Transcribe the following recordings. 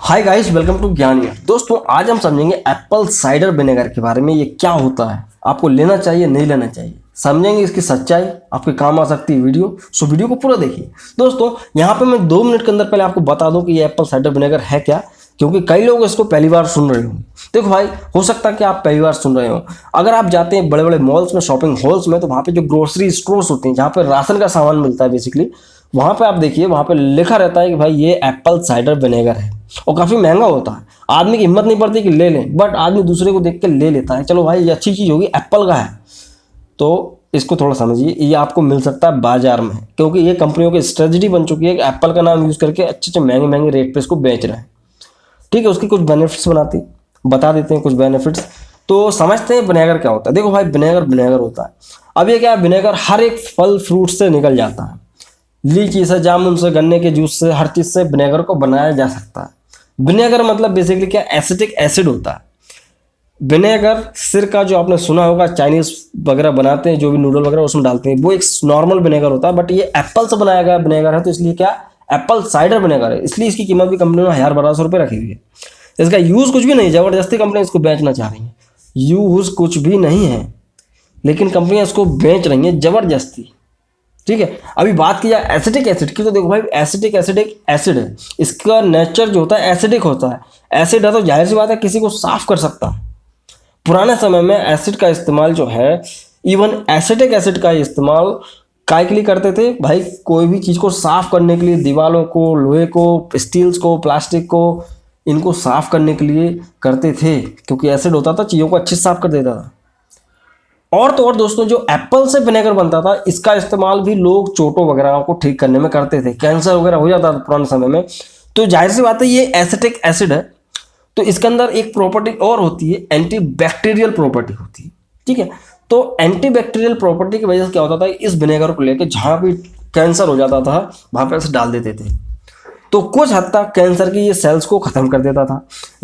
Hi guys, welcome to ज्ञानियर। दोस्तों, आज हम समझेंगे एप्पल साइडर विनेगर के बारे में। ये क्या होता है, आपको लेना चाहिए नहीं लेना चाहिए, समझेंगे इसकी सच्चाई। आपके काम आ सकती है वीडियो, सो वीडियो को पूरा देखिए। दोस्तों, यहाँ पे मैं 2 मिनट के अंदर पहले आपको बता दूं कि ये एप्पल साइडर विनेगर है क्या, क्योंकि कई लोग इसको पहली बार सुन रहे होंगे। देखो भाई, हो सकता है कि आप पहली बार सुन रहे हो। अगर आप जाते हैं बड़े बड़े मॉल्स में, शॉपिंग हॉल्स में, तो वहाँ पे जो ग्रोसरी स्टोर्स होते हैं, जहाँ पे राशन का सामान मिलता है बेसिकली, वहाँ पे आप देखिए, वहाँ पे लिखा रहता है कि भाई ये एप्पल साइडर विनेगर है, और काफ़ी महंगा होता है। आदमी की हिम्मत नहीं पड़ती कि ले लें, बट आदमी दूसरे को देख के ले लेता है। चलो भाई, ये अच्छी चीज़ होगी, एप्पल का है, तो इसको थोड़ा समझिए। ये आपको मिल सकता है बाजार में, क्योंकि ये कंपनियों की स्ट्रेटजी बन चुकी है कि एप्पल का नाम यूज़ करके अच्छे अच्छे महंगे महंगे रेट पे इसको बेच रहे हैं। ठीक है, उसकी कुछ बेनिफिट्स बता देते हैं कुछ बेनिफिट्स। तो समझते हैं विनेगर क्या होता है। देखो भाई, विनेगर होता है। अब ये क्या है, विनेगर हर एक फल फ्रूट से निकल जाता है। लीची से, जामुन से, गन्ने के जूस से, हर चीज़ से विनेगर को बनाया जा सकता है। विनेगर मतलब बेसिकली क्या, एसिटिक एसिड होता है। विनेगर सिरका जो आपने सुना होगा, चाइनीज वगैरह बनाते हैं, जो भी नूडल वगैरह उसमें डालते हैं, वो एक नॉर्मल विनेगर होता है। बट ये एप्पल से बनाया गया विनेगर है, तो इसलिए क्या, एप्पल साइडर विनेगर है। इसलिए इसकी कीमत भी कंपनी ने 1000-1200 रुपये रखी हुई है। इसका यूज़ कुछ भी नहीं, जबरदस्ती कंपनी इसको बेचना चाह रही है। यूज़ कुछ भी नहीं है, लेकिन कंपनियां इसको बेच रही हैं जबरदस्ती। ठीक है, अभी बात की जाए एसिटिक एसिड की, तो देखो भाई, एसिटिक एसिड एक एसिड है। इसका नेचर जो होता है एसिडिक होता है। एसिड है तो जाहिर सी बात है किसी को साफ कर सकता है। पुराने समय में एसिड का इस्तेमाल जो है, इवन एसिटिक एसिड का इस्तेमाल काय के लिए करते थे भाई, कोई भी चीज़ को साफ करने के लिए, दीवारों को, लोहे को, स्टील्स को, प्लास्टिक को, इनको साफ करने के लिए करते थे, क्योंकि एसिड होता था, चीज़ों को अच्छे से साफ कर देता था। और तो और दोस्तों, जो एप्पल से विनेगर बनता था, इसका इस्तेमाल भी लोग चोटों वगैरह को ठीक करने में करते थे। कैंसर वगैरह हो जाता था पुराने समय में, तो जाहिर सी बात है ये एसिटिक एसिड है, तो इसके अंदर एक प्रॉपर्टी और होती है, एंटी बैक्टीरियल प्रॉपर्टी होती है। ठीक है, तो एंटी बैक्टीरियल प्रॉपर्टी की वजह से क्या होता था, इस विनेगर को लेकर जहाँ भी कैंसर हो जाता था वहाँ पर इसे डाल देते थे, तो कुछ हद तक कैंसर की ये सेल्स को ख़त्म कर देता था।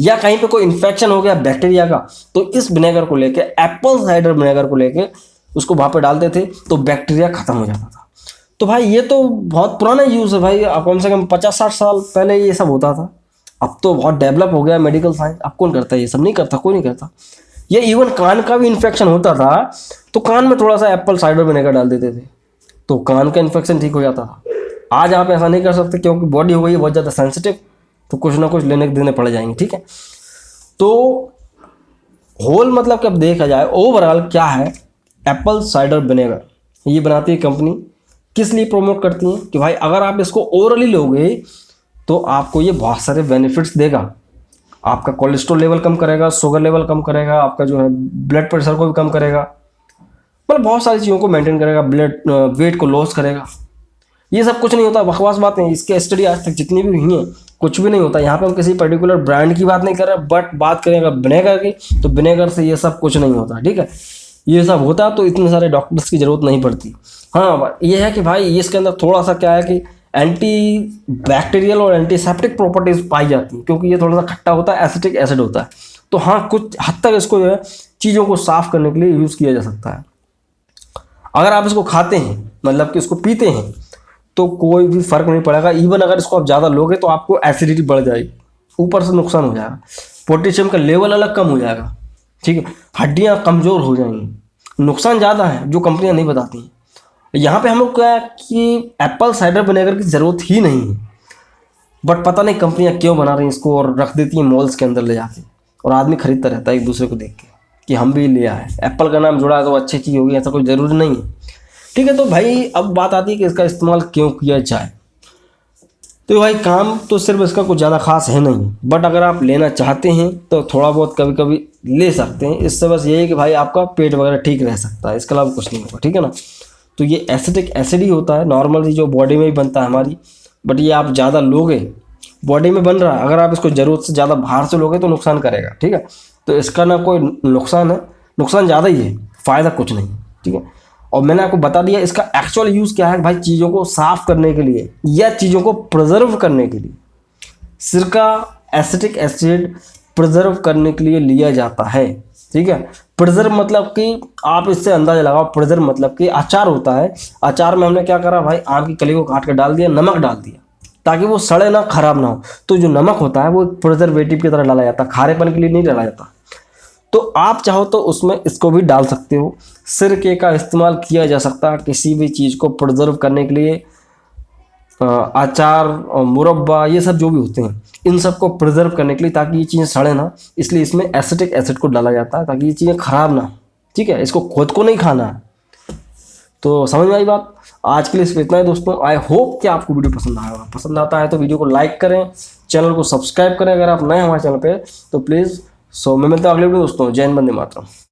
या कहीं पे कोई इन्फेक्शन हो गया बैक्टीरिया का, तो इस विनेगर को लेके, एप्पल साइडर विनेगर को लेके उसको वहाँ पे डालते थे, तो बैक्टीरिया ख़त्म हो जाता था। तो भाई ये तो बहुत पुराना यूज़ है भाई, अब कम से कम 50-60 साल पहले ये सब होता था। अब तो बहुत डेवलप हो गया मेडिकल साइंस। अब कौन करता है ये सब, नहीं करता, कोई नहीं करता। ये इवन कान का भी इन्फेक्शन होता था, तो कान में थोड़ा सा एप्पल साइडर विनेगर डाल देते थे, तो कान का इन्फेक्शन ठीक हो जाता था। आज आप ऐसा नहीं कर सकते, क्योंकि बॉडी हो गई है बहुत ज़्यादा सेंसिटिव, तो कुछ ना कुछ लेने देने पड़ जाएंगे। ठीक है, तो होल मतलब कि अब देखा जाए ओवरऑल क्या है, एप्पल साइडर विनेगर ये बनाती है कंपनी, किस लिए प्रमोट करती है कि भाई अगर आप इसको ओरली लोगे तो आपको ये बहुत सारे बेनिफिट्स देगा। आपका कोलेस्ट्रॉल लेवल कम करेगा, शुगर लेवल कम करेगा, आपका जो है ब्लड प्रेशर को भी कम करेगा, मतलब बहुत सारी चीज़ों को मेंटेन करेगा, ब्लड वेट को लॉस करेगा। ये सब कुछ नहीं होता, बकवास बातें। इसके स्टडी आज तक जितनी भी हुई हैं, कुछ भी नहीं होता। यहाँ पे हम किसी पर्टिकुलर ब्रांड की बात नहीं कर रहे, बट बात करें अगर विनेगर की, तो विनेगर से ये सब कुछ नहीं होता। ठीक है, ये सब होता तो इतने सारे डॉक्टर्स की ज़रूरत नहीं पड़ती। हाँ, ये है कि भाई इसके अंदर थोड़ा सा क्या है कि एंटी बैक्टीरियल और एंटीसेप्टिक प्रॉपर्टीज पाई जाती हैं, क्योंकि ये थोड़ा सा खट्टा होता है, एसिटिक एसिड होता है। तो हाँ, कुछ हद तक इसको जो है चीज़ों को साफ करने के लिए यूज़ किया जा सकता है। अगर आप इसको खाते हैं, मतलब कि इसको पीते हैं, तो कोई भी फर्क नहीं पड़ेगा। इवन अगर इसको आप ज़्यादा लोगे तो आपको एसिडिटी बढ़ जाएगी, ऊपर से नुकसान हो जाएगा, पोटेशियम का लेवल अलग कम हो जाएगा। ठीक है, हड्डियाँ कमज़ोर हो जाएंगी, नुकसान ज़्यादा है जो कंपनियाँ नहीं बताती हैं। यहाँ पे हम लोग क्या है कि एप्पल साइडर विनेगर की ज़रूरत ही नहीं है, बट पता नहीं कंपनियाँ क्यों बना रही हैं इसको और रख देती हैं मॉल्स के अंदर ले जाके, और आदमी खरीदता रहता है एक दूसरे को देख के कि हम भी लिया है, एप्पल का नाम जुड़ा है तो अच्छी चीज़ होगी, ऐसा कोई ज़रूरी नहीं है। ठीक है, तो भाई अब बात आती है कि इसका इस्तेमाल क्यों किया जाए। तो भाई काम तो सिर्फ इसका कुछ ज़्यादा खास है नहीं, बट अगर आप लेना चाहते हैं तो थोड़ा बहुत कभी कभी ले सकते हैं। इससे बस यही है कि भाई आपका पेट वगैरह ठीक रह सकता है, इसके अलावा कुछ नहीं होगा। ठीक है ना, तो ये एसिटिक एसिड ही होता है नॉर्मली, जो बॉडी में ही बनता है हमारी, बट ये आप ज़्यादा लोगे, बॉडी में बन रहा है, अगर आप इसको ज़रूरत से ज़्यादा बाहर से लोगे तो नुकसान करेगा। ठीक है, तो इसका ना कोई नुकसान है, नुकसान ज़्यादा ही है, फ़ायदा कुछ नहीं। ठीक है, और मैंने आपको बता दिया इसका एक्चुअल यूज़ क्या है भाई, चीज़ों को साफ करने के लिए या चीज़ों को प्रिजर्व करने के लिए। सिरका एसिटिक एसिड प्रिजर्व करने के लिए लिया जाता है। ठीक है, प्रिजर्व मतलब कि आप इससे अंदाजा लगाओ, प्रिजर्व मतलब कि अचार होता है। अचार में हमने क्या करा भाई, आम की कली को काट कर डाल दिया, नमक डाल दिया, ताकि वो सड़े ना, खराब ना हो। तो जो नमक होता है वो एक प्रिजर्वेटिव की तरह डाला जाता है, खारेपन के लिए नहीं डाला जाता। तो आप चाहो तो उसमें इसको भी डाल सकते हो। सिरके का इस्तेमाल किया जा सकता है किसी भी चीज़ को प्रिजर्व करने के लिए। अचार और मुरब्बा ये सब जो भी होते हैं, इन सब को प्रिजर्व करने के लिए, ताकि ये चीज़ें सड़े ना, इसलिए इसमें एसिटिक एसिड को डाला जाता है ताकि ये चीज़ें खराब ना हो। ठीक है, इसको खुद को नहीं खाना है। तो समझ में आई बात। आज के लिए सिर्फ इतना है दोस्तों। आई होप कि आपको वीडियो पसंद आया होगा। पसंद आता है तो वीडियो को लाइक करें, चैनल को सब्सक्राइब करें अगर आप नए हमारे चैनल पे, तो प्लीज़। सो मैं मिलता हूँ अगले वीडियो दोस्तों। जय हिंद, वंदे मातरम।